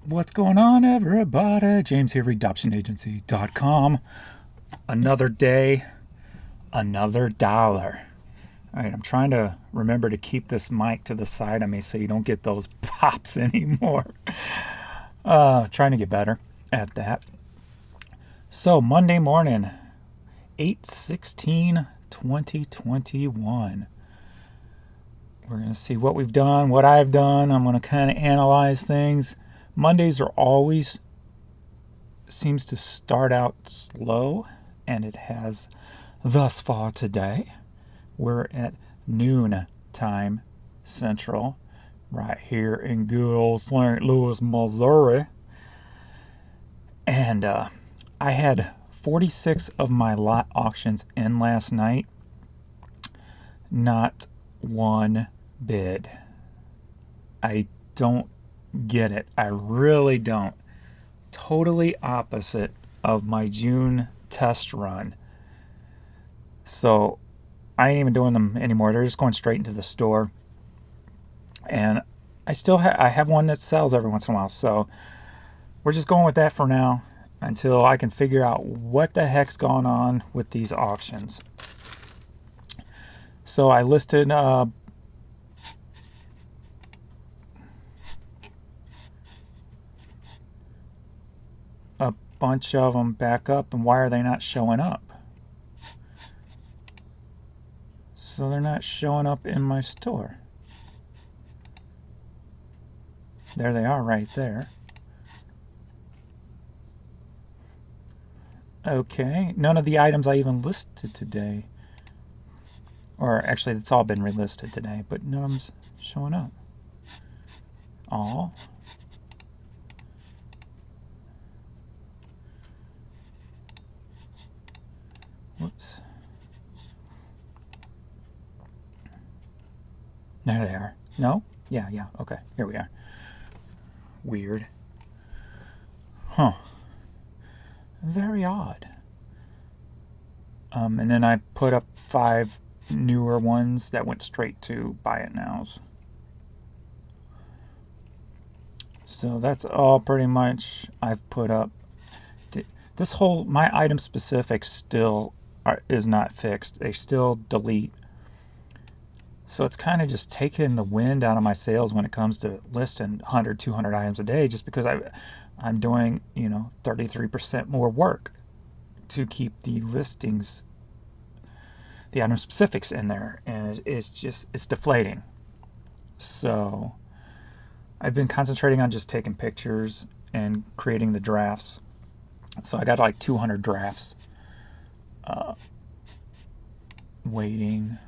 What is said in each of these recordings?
What's going on, everybody? James here, adoptionagency.com. Another day, another dollar. All right, I'm trying to remember to keep this mic to the side of me so you don't get those pops anymore. Trying to get better at that. So, Monday morning, 8/16/2021. We're going to see what we've done, what I've done. I'm going to kind of analyze things. Mondays are always seems to start out slow, and it has thus far today. We're at noon time Central, right here in good old St. Louis, Missouri. And I had 46 of my lot auctions in last night. Not one bid. I don't get it. I really don't. Totally opposite of my June test run. So I ain't even doing them anymore. They're just going straight into the store. And I still I have one that sells every once in a while. So we're just going with that for now until I can figure out what the heck's going on with these auctions. So I listed a bunch of them back up, and why are they not showing up? So they're not showing up in my store. There they are right there. Okay, none of the items I even listed today, or actually it's all been relisted today, but none of them's showing up. All. Whoops. There they are. No? Yeah, okay. Here we are. Weird. Huh. Very odd. And then I put up 5 newer ones that went straight to buy it nows. So that's all pretty much I've put up. This whole, my item specifics still is not fixed. They still delete. So it's kind of just taking the wind out of my sails when it comes to listing 100, 200 items a day, just because I'm doing, 33% more work to keep the listings, the item specifics in there, and it's deflating. So I've been concentrating on just taking pictures and creating the drafts. So I got like 200 drafts waiting.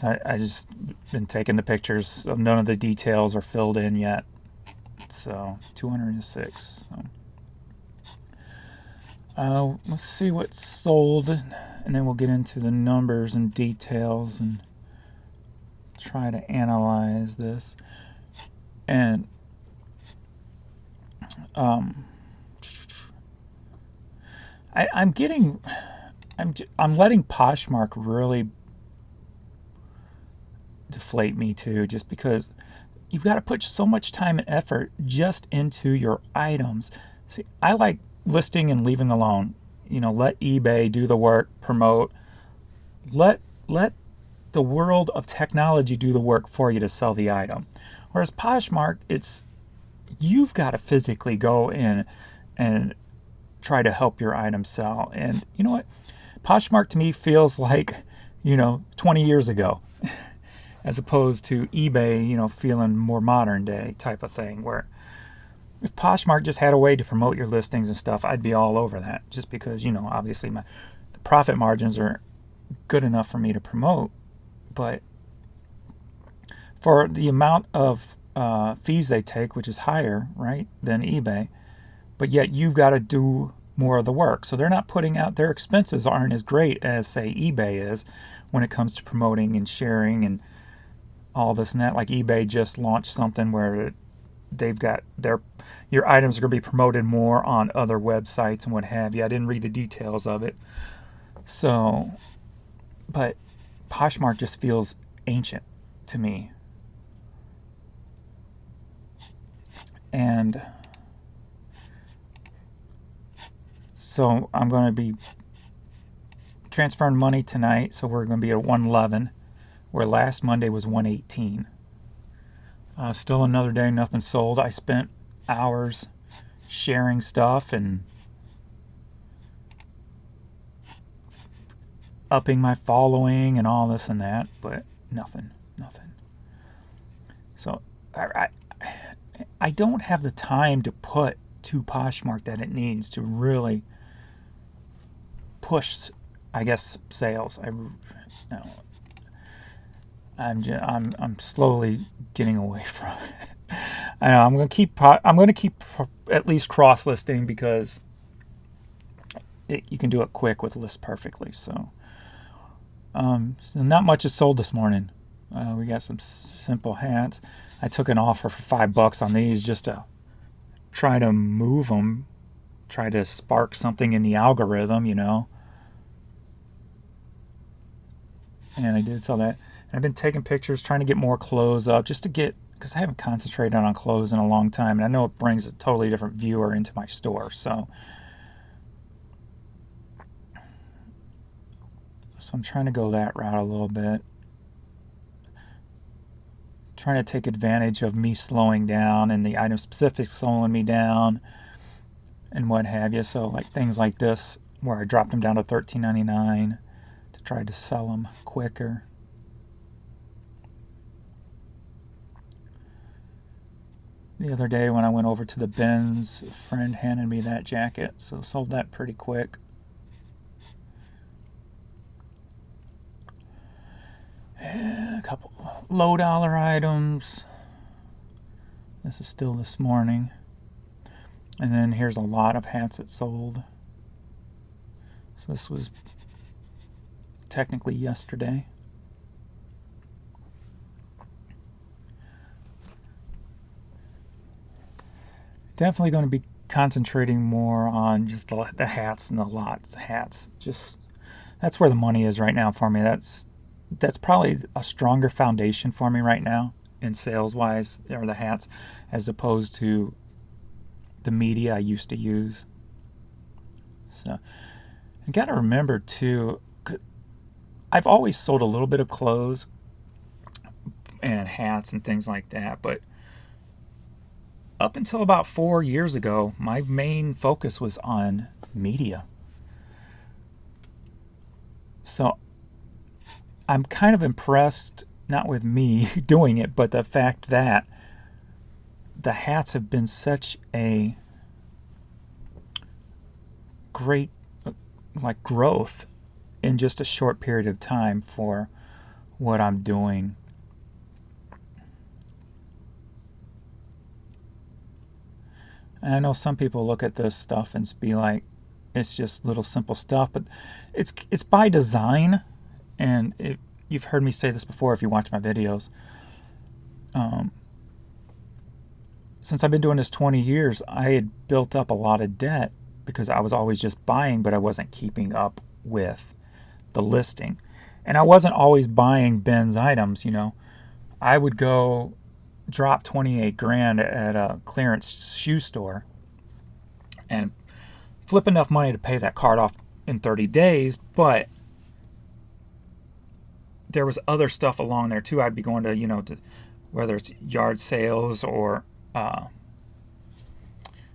I just been taking the pictures, so none of the details are filled in yet. So 206. Let's see what's sold, and then we'll get into the numbers and details and try to analyze this. And I'm letting Poshmark really deflate me too, just because you've got to put so much time and effort just into your items. See, I like listing and leaving alone. Let eBay do the work, promote. Let the world of technology do the work for you to sell the item. Whereas Poshmark, you've got to physically go in and try to help your item sell. And you know what? Poshmark to me feels like, 20 years ago. As opposed to eBay, feeling more modern day type of thing, where if Poshmark just had a way to promote your listings and stuff, I'd be all over that, just because, obviously the profit margins are good enough for me to promote, but for the amount of fees they take, which is higher, right, than eBay, but yet you've got to do more of the work. So they're not putting out, their expenses aren't as great as, say, eBay is when it comes to promoting and sharing and all this and that. Like eBay just launched something where they've got your items are going to be promoted more on other websites and what have you. I didn't read the details of it. So, but Poshmark just feels ancient to me. And so I'm going to be transferring money tonight, so we're going to be at 111, where last Monday was 118. Still another day, nothing sold. I spent hours sharing stuff and upping my following and all this and that, but nothing. So I don't have the time to put to Poshmark that it needs to really push, I guess, sales. I'm slowly getting away from it. I know I'm going to keep at least cross listing, because you can do it quick with List Perfectly. So not much is sold this morning. We got some simple hats. I took an offer for $5 on these just to try to move them, try to spark something in the algorithm, And I did sell that. And I've been taking pictures, trying to get more clothes up, just to get, because I haven't concentrated on clothes in a long time, and I know it brings a totally different viewer into my store. So I'm trying to go that route a little bit. Trying to take advantage of me slowing down and the item specifics slowing me down and what have you. So like things like this, where I dropped them down to $13.99 to try to sell them quicker. The other day when I went over to the bins, a friend handed me that jacket, so sold that pretty quick. And a couple low dollar items. This is still this morning. And then here's a lot of hats that sold. So this was technically yesterday. Definitely going to be concentrating more on just the hats and the lots of hats. Just that's where the money is right now for me. That's probably a stronger foundation for me right now in sales wise, or the hats, as opposed to the media I used to use. So you got to remember too, I've always sold a little bit of clothes and hats and things like that, but up until about 4 years ago, my main focus was on media. So I'm kind of impressed, not with me doing it, but the fact that the hats have been such a great growth in just a short period of time for what I'm doing. And I know some people look at this stuff and be like, it's just little simple stuff, but it's by design. And you've heard me say this before if you watch my videos. Since I've been doing this 20 years, I had built up a lot of debt because I was always just buying, but I wasn't keeping up with the listing. And I wasn't always buying Ben's items, I would go drop 28 grand at a clearance shoe store and flip enough money to pay that card off in 30 days, but there was other stuff along there too. I'd be going to, whether it's yard sales or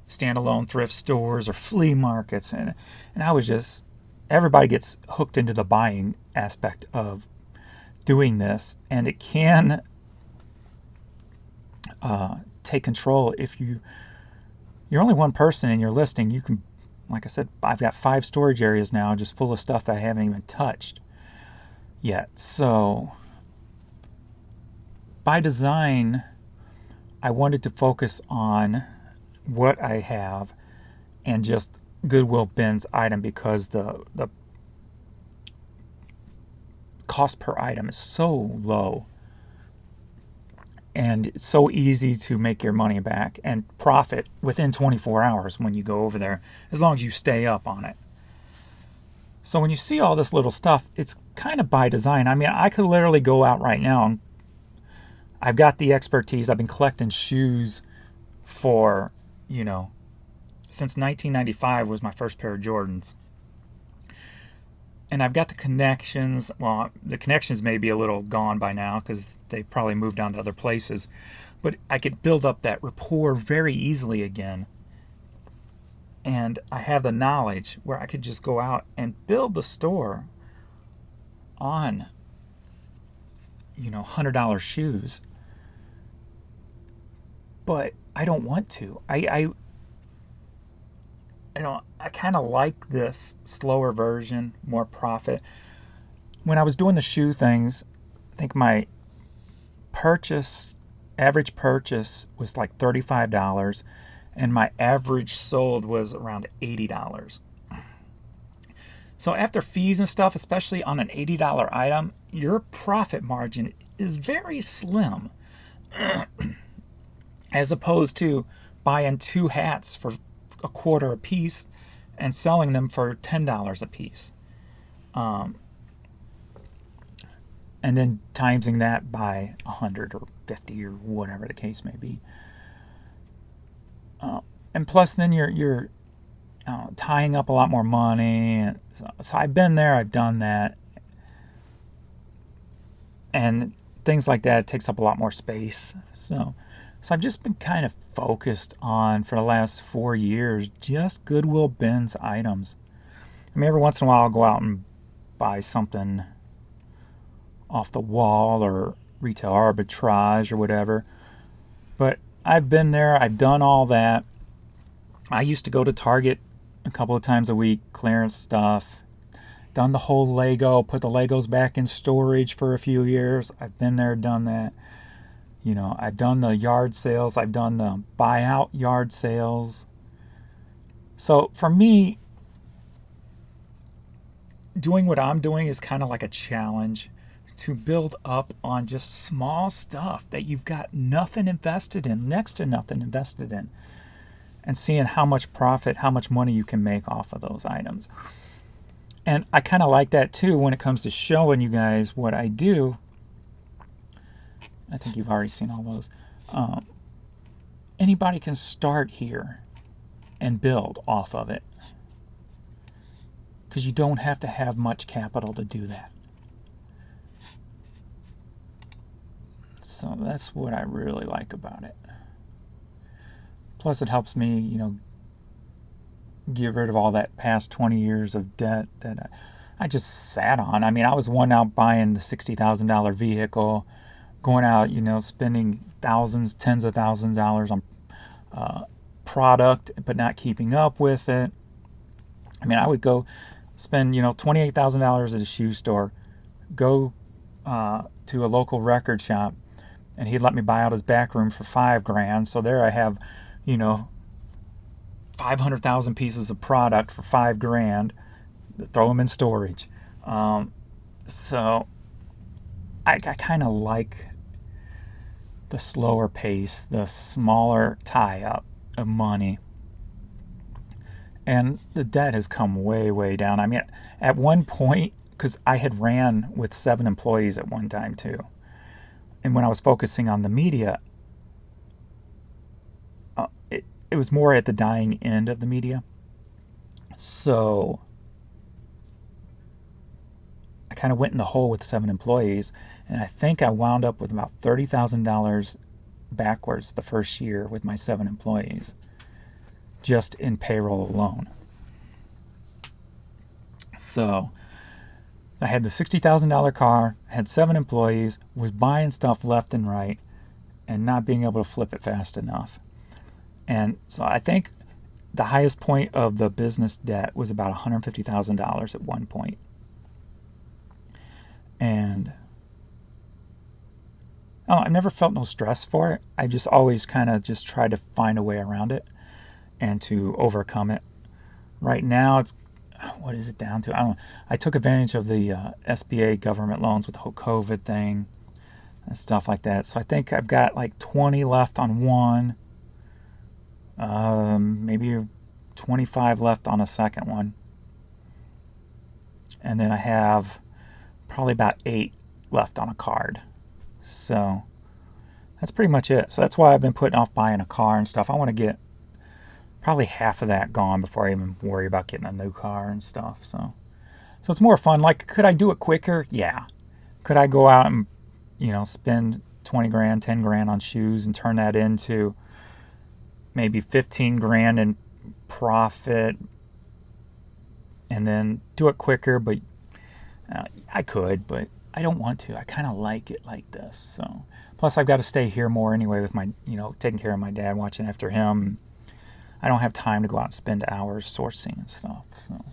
standalone thrift stores or flea markets, and I was just, everybody gets hooked into the buying aspect of doing this, and it can take control. If you're only one person in your listing, you can, like I said, I've got 5 storage areas now just full of stuff that I haven't even touched yet. So by design, I wanted to focus on what I have and just Goodwill bins item, because the cost per item is so low and it's so easy to make your money back and profit within 24 hours when you go over there, as long as you stay up on it. So when you see all this little stuff, it's kind of by design. I mean, I could literally go out right now and I've got the expertise. I've been collecting shoes for, since 1995 was my first pair of Jordans. And I've got the connections. Well, the connections may be a little gone by now because they probably moved on to other places. But I could build up that rapport very easily again. And I have the knowledge where I could just go out and build the store on, $100 shoes. But I don't want to. I kind of like this slower version, more profit. When I was doing the shoe things, I think my average purchase was like $35, and my average sold was around $80. So after fees and stuff, especially on an $80 item, your profit margin is very slim. As opposed to buying 2 hats for a quarter a piece and selling them for $10 a piece. And then timesing that by 100 or 50 or whatever the case may be. And plus then you're tying up a lot more money. So I've been there, I've done that. And things like that, it takes up a lot more space. So I've just been kind of focused on, for the last 4 years, just Goodwill bins items. I mean, every once in a while I'll go out and buy something off the wall or retail arbitrage or whatever. But I've been there, I've done all that. I used to go to Target a couple of times a week, clearance stuff. Done the whole Lego, put the Legos back in storage for a few years. I've been there, done that. I've done the yard sales. I've done the buyout yard sales. So for me, doing what I'm doing is kind of like a challenge to build up on just small stuff that you've got nothing invested in, next to nothing invested in, and seeing how much profit, how much money you can make off of those items. And I kind of like that too when it comes to showing you guys what I do. I think you've already seen all those. Anybody can start here and build off of it, because you don't have to have much capital to do that. So that's what I really like about it. Plus it helps me, get rid of all that past 20 years of debt that I just sat on. I mean, I was one out buying the $60,000 vehicle, going out, spending thousands, tens of thousands of dollars on product, but not keeping up with it. I mean, I would go spend, $28,000 at a shoe store, go to a local record shop, and he'd let me buy out his back room for $5,000. So there I have, 500,000 pieces of product for $5,000. Throw them in storage. So I kind of like the slower pace, the smaller tie-up of money. And the debt has come way, way down. I mean, at one point, because I had ran with 7 employees at one time too. And when I was focusing on the media, it was more at the dying end of the media. So I kind of went in the hole with 7 employees, and I think I wound up with about $30,000 backwards the first year with my 7 employees, just in payroll alone. So I had the $60,000 car, had 7 employees, was buying stuff left and right, and not being able to flip it fast enough. And so I think the highest point of the business debt was about $150,000 at one point. And I've never felt no stress for it. I just always kind of just try to find a way around it and to overcome it. Right now, what is it down to? I don't know. I took advantage of the SBA government loans with the whole COVID thing and stuff like that. So I think I've got like 20 left on one. Maybe 25 left on a second one. And then I have probably about 8 left on a card. So That's pretty much it. So that's why I've been putting off buying a car and stuff. I want to get probably half of that gone before I even worry about getting a new car and stuff. So it's more fun. Like, could I do it quicker? Yeah. Could I go out and, spend 20 grand, 10 grand on shoes and turn that into maybe 15 grand in profit and then do it quicker? But I could, but I don't want to. I kind of like it like this. So plus I've got to stay here more anyway with my, taking care of my dad, watching after him. I don't have time to go out and spend hours sourcing and stuff. So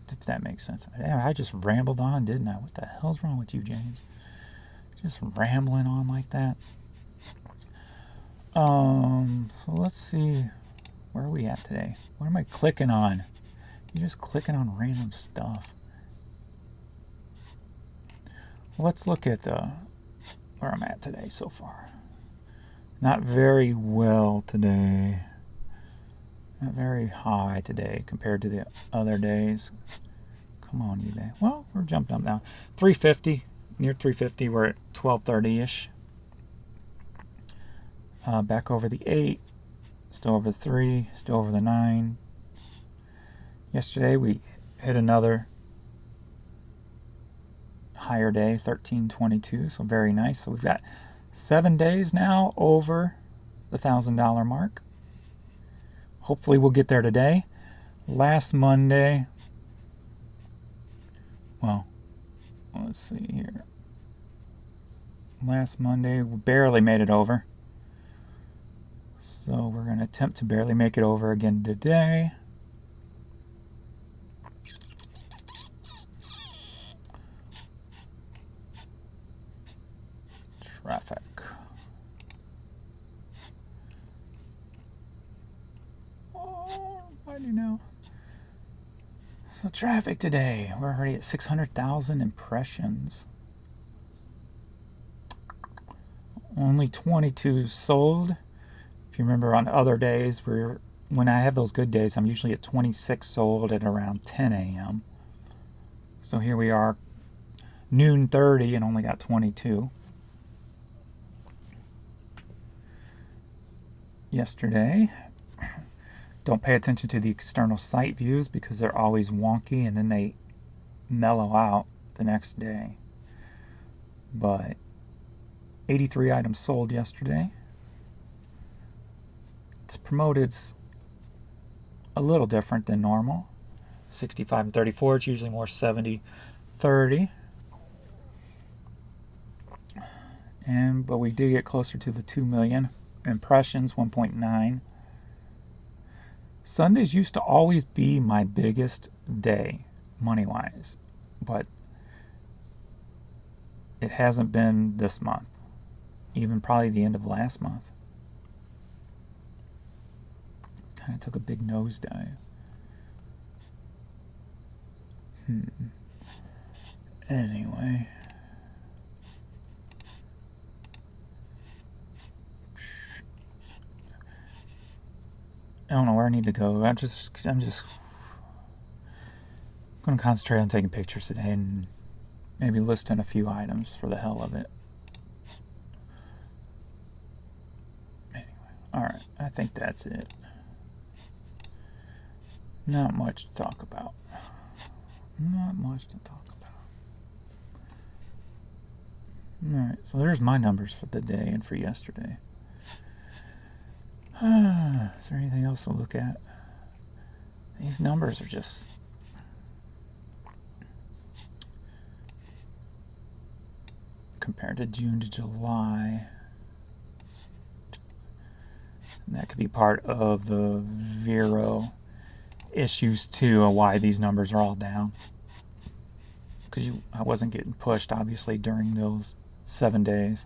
if that makes sense. I just rambled on, didn't I? What the hell's wrong with you, James? Just rambling on like that. So let's see. Where are we at today? What am I clicking on? You're just clicking on random stuff. Let's look at where I'm at today so far. Not very well today. Not very high today compared to the other days. Come on, eBay. Well, we're jumped up now. 350, near 350. We're at 1230-ish. Back over the 8. Still over the 3. Still over the 9. Yesterday we hit another higher day, 1322. So very nice. So we've got 7 days now over the $1,000 mark. Hopefully we'll get there today. Last Monday, well, let's see here. Last Monday, we barely made it over. So we're going to attempt to barely make it over again today. Traffic. Why do you know? So traffic today, we're already at 600,000 impressions. Only 22 sold. If you remember on other days, when I have those good days, I'm usually at 26 sold at around 10 a.m. So here we are, noon 30 and only got 22. Yesterday, don't pay attention to the external site views because they're always wonky and then they mellow out the next day. But 83 items sold yesterday. It's promoted a little different than normal. 65 and 34, it's usually more 70, 30. But we do get closer to the 2 million impressions, 1.9. Sundays used to always be my biggest day, money-wise, but it hasn't been this month, even probably the end of last month. Kind of took a big nosedive. Anyway. I don't know where I need to go. I'm just going to concentrate on taking pictures today and maybe listing a few items for the hell of it. Anyway, all right. I think that's it. Not much to talk about. Not much to talk about. All right. So there's my numbers for the day and for yesterday. Is there anything else to look at? These numbers are just compared to June to July. And that could be part of the Vero issues too, of why these numbers are all down. Because I wasn't getting pushed, obviously, during those 7 days.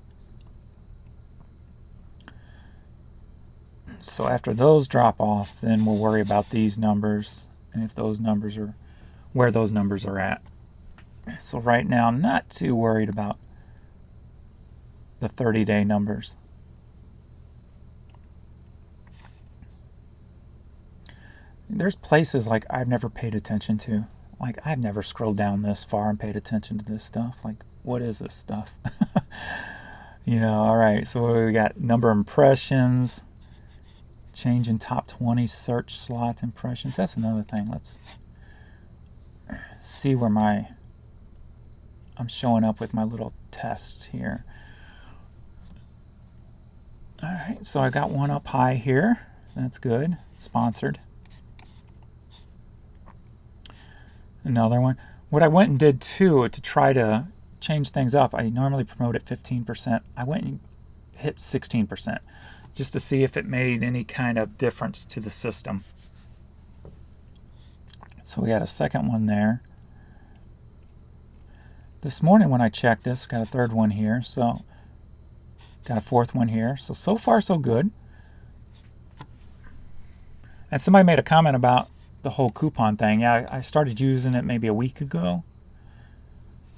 So after those drop off, then we'll worry about these numbers and if those numbers are where those numbers are at. So right now, I'm not too worried about the 30-day numbers. There's places like I've never paid attention to. Like I've never scrolled down this far and paid attention to this stuff. Like, what is this stuff? All right, so we got number of impressions, change in top 20 search slot impressions. That's another thing. Let's see where I'm showing up with my little test here. All right, so I got one up high here. That's good. Sponsored. Another one. What I went and did too to try to change things up, I normally promote at 15%. I went and hit 16% just to see if it made any kind of difference to the system. So we got a second one there. This morning when I checked this, got a third one here. So got a fourth one here. So far so good. And somebody made a comment about the whole coupon thing. Yeah, I started using it maybe a week ago.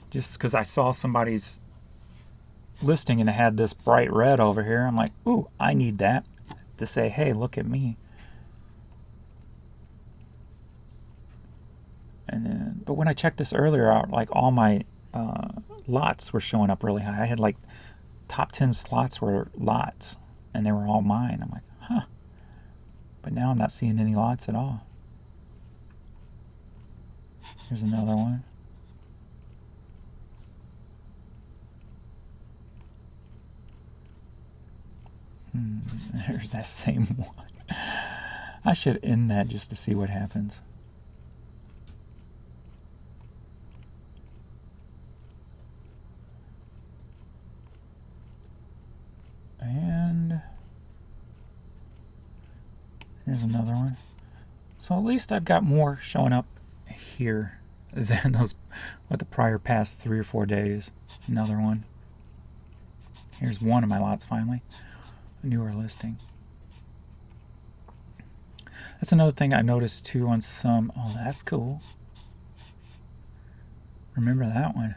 Just because I saw somebody's listing and it had this bright red over here. I'm like, ooh, I need that to say, hey, look at me. And then, but when I checked this earlier, like all my lots were showing up really high. I had like top 10 slots were lots, and they were all mine. I'm like, huh. But now I'm not seeing any lots at all. Here's another one. There's that same one. I should end that just to see what happens. And here's another one. So at least I've got more showing up here than those with the prior past 3 or 4 days. Another one. Here's one of my lots finally. A newer listing. That's another thing I noticed too on some. Oh, that's cool. Remember that one.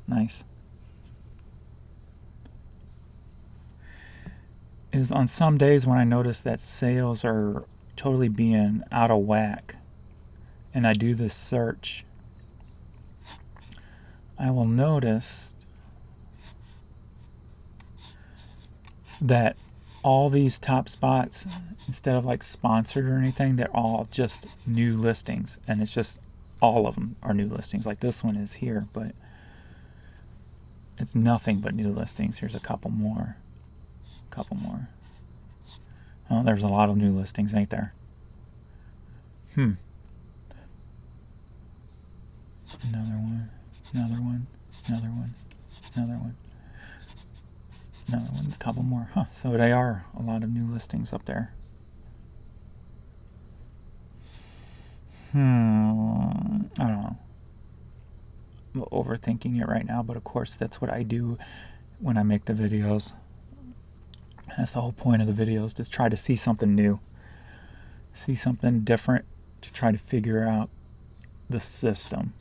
Nice. Is on some days when I notice that sales are totally being out of whack and I do this search, I will notice that all these top spots, instead of like sponsored or anything, they're all just new listings, and it's just all of them are new listings. Like this one is here, but it's nothing but new listings. Here's a couple more. Oh, there's a lot of new listings, ain't there? Another one, another one, another one, another one, another one, a couple more. Huh, so they are a lot of new listings up there. I don't know. I'm overthinking it right now, but of course that's what I do when I make the videos. That's the whole point of the videos, to try to see something new, see something different, to try to figure out the system.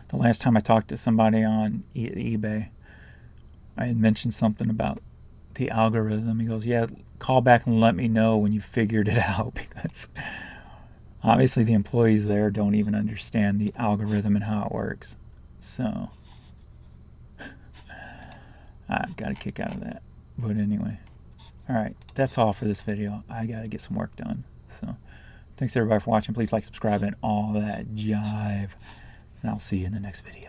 The last time I talked to somebody on eBay, I had mentioned something about the algorithm. He goes, yeah, call back and let me know when you figured it out, because obviously the employees there don't even understand the algorithm and how it works. So I got a kick out of that. But anyway, all right, that's all for this video. I got to get some work done. So thanks everybody for watching. Please like, subscribe, and all that jive. And I'll see you in the next video.